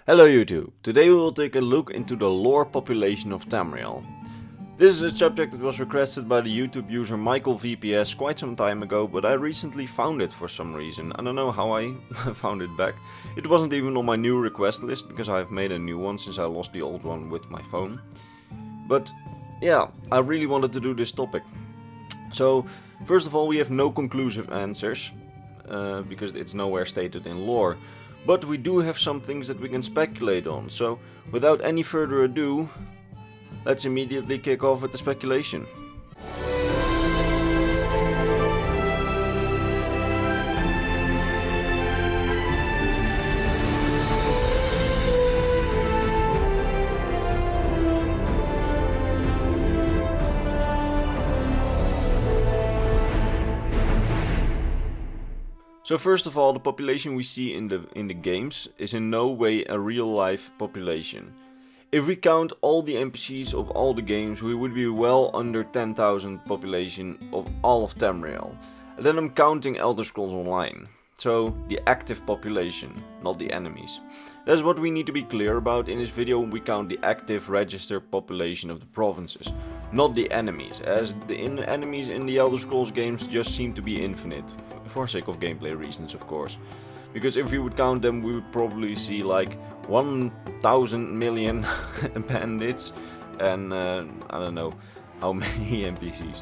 Hello YouTube! Today we will take a look into the lore population of Tamriel. This is a subject that was requested by the YouTube user Michael VPS quite some time ago, but I recently found it for some reason. I don't know how I found it back. It wasn't even on my new request list because I've made a new one since I lost the old one with my phone. But yeah, I really wanted to do this topic. So first of all, we have no conclusive answers because it's nowhere stated in lore. But we do have some things that we can speculate on, so without any further ado, let's immediately kick off with the speculation. So first of all, the population we see in the games is in no way a real-life population. If we count all the NPCs of all the games, we would be well under 10,000 population of all of Tamriel. And then I'm counting Elder Scrolls Online. So the active population, not the enemies. That's what we need to be clear about. In this video we count the active registered population of the provinces, not the enemies, as the enemies in the Elder Scrolls games just seem to be infinite, for sake of gameplay reasons of course. Because if we would count them, we would probably see like 1,000 million bandits and I don't know how many NPCs.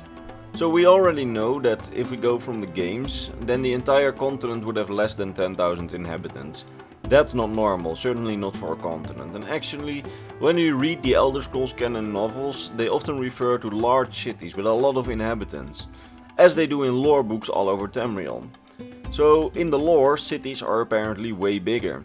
So we already know that if we go from the games, then the entire continent would have less than 10,000 inhabitants. That's not normal, certainly not for a continent. And actually, when you read the Elder Scrolls canon novels, they often refer to large cities with a lot of inhabitants, as they do in lore books all over Tamriel. So in the lore, cities are apparently way bigger.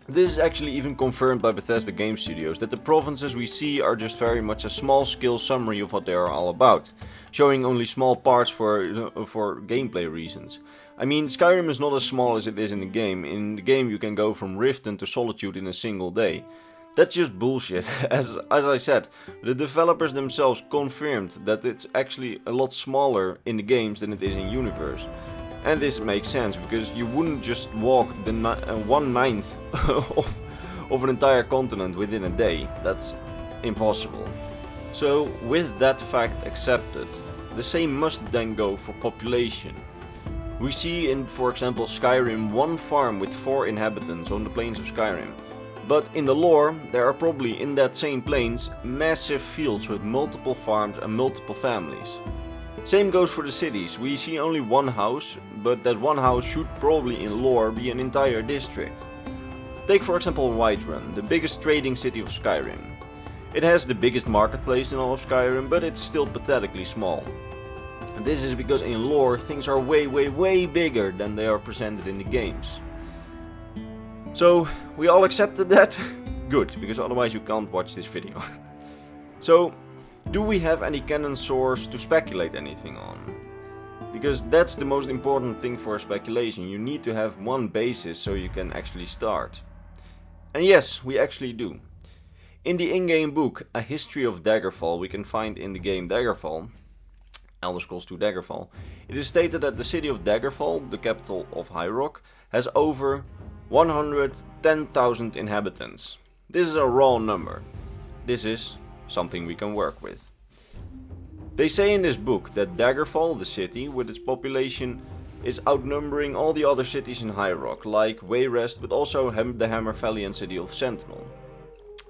This is actually even confirmed by Bethesda Game Studios, that the provinces we see are just very much a small-scale summary of what they are all about, showing only small parts for gameplay reasons. I mean, Skyrim is not as small as it is in the game. In the game you can go from Riften to Solitude in a single day. That's just bullshit. As I said, the developers themselves confirmed that it's actually a lot smaller in the games than it is in universe. And this makes sense, because you wouldn't just walk the 1/9 of an entire continent within a day. That's impossible. So, with that fact accepted, the same must then go for population. We see in, for example, Skyrim one farm with 4 inhabitants on the plains of Skyrim. But in the lore, there are probably in that same plains massive fields with multiple farms and multiple families. Same goes for the cities. We see only one house, but that one house should probably in lore be an entire district. Take for example Whiterun, the biggest trading city of Skyrim. It has the biggest marketplace in all of Skyrim, but it's still pathetically small. And this is because in lore things are way bigger than they are presented in the games. So we all accepted that? Good, because otherwise you can't watch this video. So, do we have any canon source to speculate anything on? Because that's the most important thing for speculation. You need to have one basis so you can actually start. And yes, we actually do. In the in-game book, A History of Daggerfall, we can find in the game Daggerfall, Elder Scrolls 2 Daggerfall, it is stated that the city of Daggerfall, the capital of High Rock, has over 110,000 inhabitants. This is a raw number. This is something we can work with. They say in this book that Daggerfall, the city, with its population, is outnumbering all the other cities in High Rock, like Wayrest, but also the Hammerfellian city of Sentinel.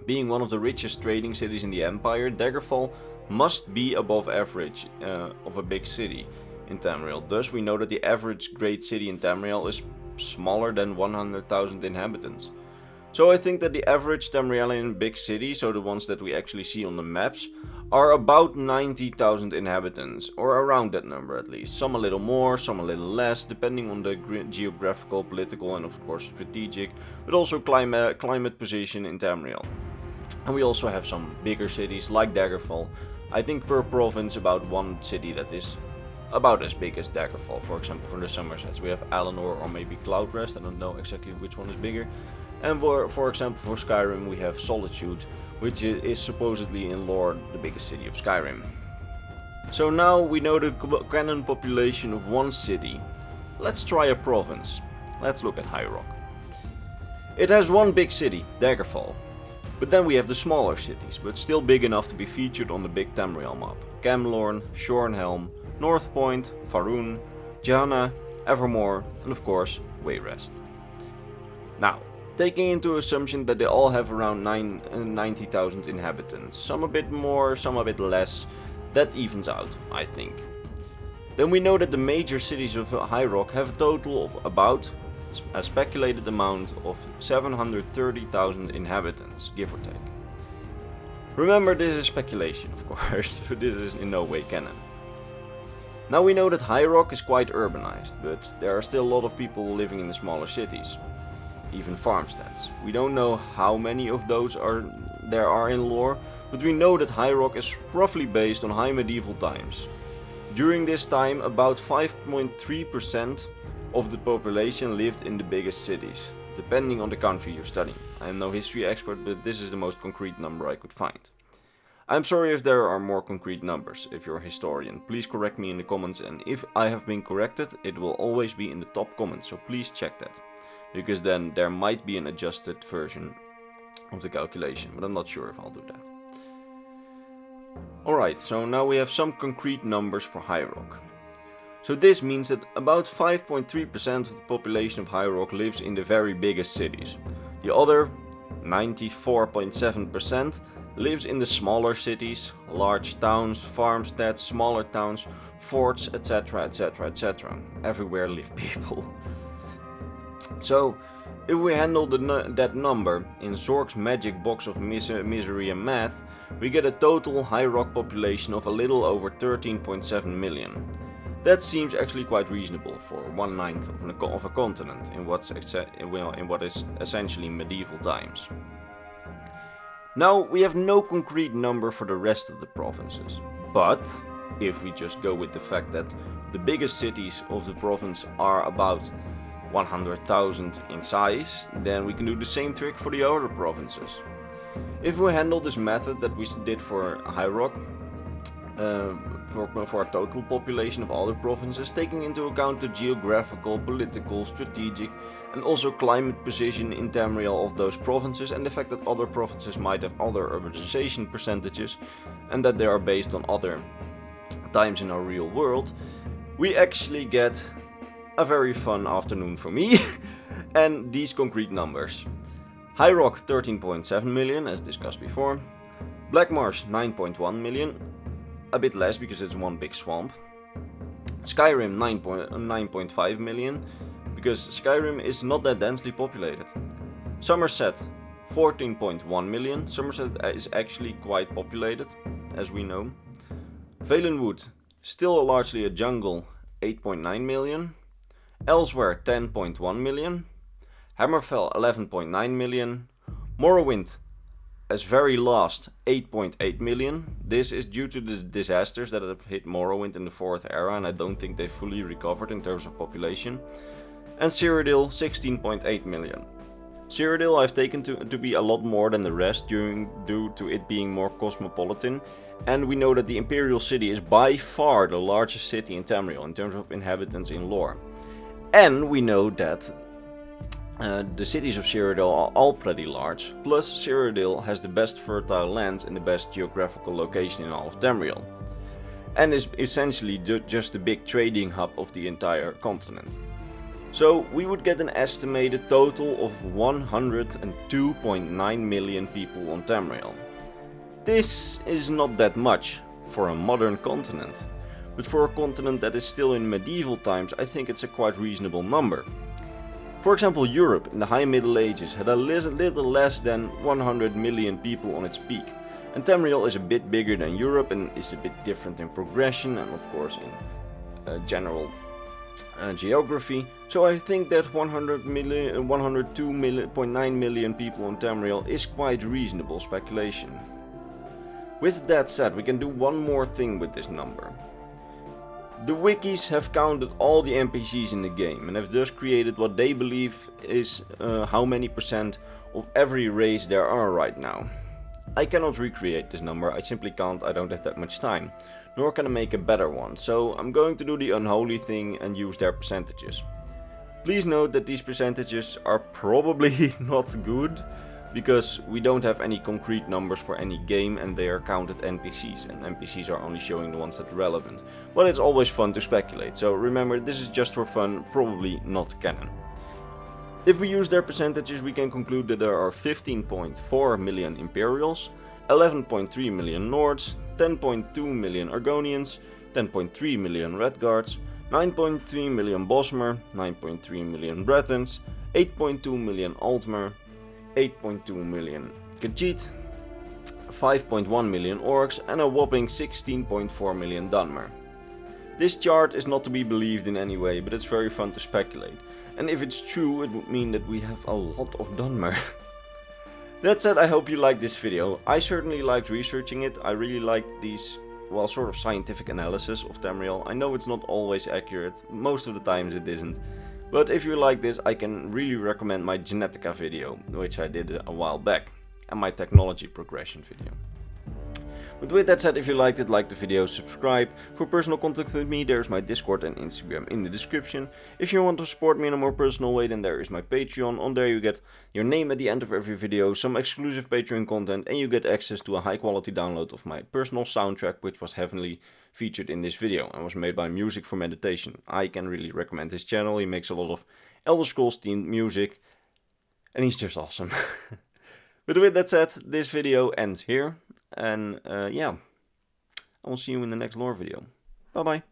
Being one of the richest trading cities in the Empire, Daggerfall must be above average of a big city in Tamriel. Thus we know that the average great city in Tamriel is smaller than 100,000 inhabitants. So I think that the average Tamrielian big city, so the ones that we actually see on the maps, are about 90,000 inhabitants, or around that number at least. Some a little more, some a little less, depending on the geographical, political and of course strategic, but also climate position in Tamriel. And we also have some bigger cities like Daggerfall. I think per province about one city that is about as big as Daggerfall. For example, for the Somersets we have Alanor or maybe Cloudrest, I don't know exactly which one is bigger. And for example for Skyrim we have Solitude, which is supposedly in lore the biggest city of Skyrim. So now we know the canon population of one city. Let's try a province. Let's look at High Rock. It has one big city, Daggerfall. But then we have the smaller cities, but still big enough to be featured on the big Tamriel map. Camlorn, Shornhelm, North Point, Faerun, Jana, Evermore, and of course, Wayrest. Now, taking into assumption that they all have around 90,000 inhabitants, some a bit more, some a bit less, that evens out, I think. Then we know that the major cities of High Rock have a total of about a speculated amount of 730,000 inhabitants, give or take. Remember, this is speculation, of course, so this is in no way canon. Now we know that High Rock is quite urbanized, but there are still a lot of people living in the smaller cities, even farmsteads. We don't know how many of those there are in lore, but we know that High Rock is roughly based on high medieval times. During this time, about 5.3% of the population lived in the biggest cities, depending on the country you're studying. I am no history expert, but this is the most concrete number I could find. I'm sorry if there are more concrete numbers. If you're a historian, please correct me in the comments, and if I have been corrected, it will always be in the top comments, so please check that. Because then there might be an adjusted version of the calculation, but I'm not sure if I'll do that. Alright, so now we have some concrete numbers for High Rock. So this means that about 5.3% of the population of High Rock lives in the very biggest cities. The other 94.7% lives in the smaller cities, large towns, farmsteads, smaller towns, forts, etc, etc, etc. Everywhere live people. So, if we handle that number in Zork's magic box of misery and math, we get a total High Rock population of a little over 13.7 million. That seems actually quite reasonable for 1/9 of a continent in what is essentially medieval times. Now, we have no concrete number for the rest of the provinces, but if we just go with the fact that the biggest cities of the province are about 100,000 in size, then we can do the same trick for the other provinces. If we handle this method that we did for High Rock, for a total population of all the provinces, taking into account the geographical, political, strategic and also climate position in Tamriel of those provinces, and the fact that other provinces might have other urbanization percentages and that they are based on other times in our real world, we actually get a very fun afternoon for me and these concrete numbers. High Rock 13.7 million, as discussed before. Blackmarsh 9.1 million, a bit less because it's one big swamp. Skyrim 9.5 million, because Skyrim is not that densely populated. Somerset 14.1 million. Somerset is actually quite populated, as we know. Valenwood, still largely a jungle, 8.9 million. Elsewhere 10.1 million. Hammerfell 11.9 million. Morrowind, as very last, 8.8 million. This is due to the disasters that have hit Morrowind in the 4th era, and I don't think they fully recovered in terms of population. And Cyrodiil 16.8 million. Cyrodiil I've taken to be a lot more than the rest due to it being more cosmopolitan, and we know that the Imperial city is by far the largest city in Tamriel in terms of inhabitants in lore. And we know that the cities of Cyrodiil are all pretty large, plus Cyrodiil has the best fertile lands and the best geographical location in all of Tamriel, and is essentially just the big trading hub of the entire continent. So we would get an estimated total of 102.9 million people on Tamriel. This is not that much for a modern continent, but for a continent that is still in medieval times, I think it's a quite reasonable number. For example, Europe in the High Middle Ages had a little less than 100 million people on its peak, and Tamriel is a bit bigger than Europe and is a bit different in progression and of course in general geography. So I think that 102.9 million people on Tamriel is quite reasonable speculation. With that said, we can do one more thing with this number. The wikis have counted all the NPCs in the game and have thus created what they believe is how many percent of every race there are right now. I cannot recreate this number, I simply can't, I don't have that much time. Nor can I make a better one, so I'm going to do the unholy thing and use their percentages. Please note that these percentages are probably not good, because we don't have any concrete numbers for any game and they are counted NPCs, and NPCs are only showing the ones that are relevant. But it's always fun to speculate, so remember, this is just for fun, probably not canon. If we use their percentages, we can conclude that there are 15.4 million Imperials, 11.3 million Nords, 10.2 million Argonians, 10.3 million Redguards, 9.3 million Bosmer, 9.3 million Bretons, 8.2 million Altmer, 8.2 million Khajiit, 5.1 million Orcs, and a whopping 16.4 million Dunmer. This chart is not to be believed in any way, but it's very fun to speculate. And if it's true, it would mean that we have a lot of Dunmer. That said, I hope you liked this video. I certainly liked researching it. I really liked these, well, sort of scientific analysis of Tamriel. I know it's not always accurate, most of the times it isn't. But if you like this, I can really recommend my Genetica video, which I did a while back, and my technology progression video. But with that said, if you liked it, like the video, subscribe. For personal contact with me, there's my Discord and Instagram in the description. If you want to support me in a more personal way, then there is my Patreon. On there you get your name at the end of every video, some exclusive Patreon content, and you get access to a high quality download of my personal soundtrack, which was heavily featured in this video and was made by Music for Meditation. I can really recommend his channel. He makes a lot of Elder Scrolls themed music, and he's just awesome. But with that said, this video ends here. And yeah, I will see you in the next lore video. Bye bye.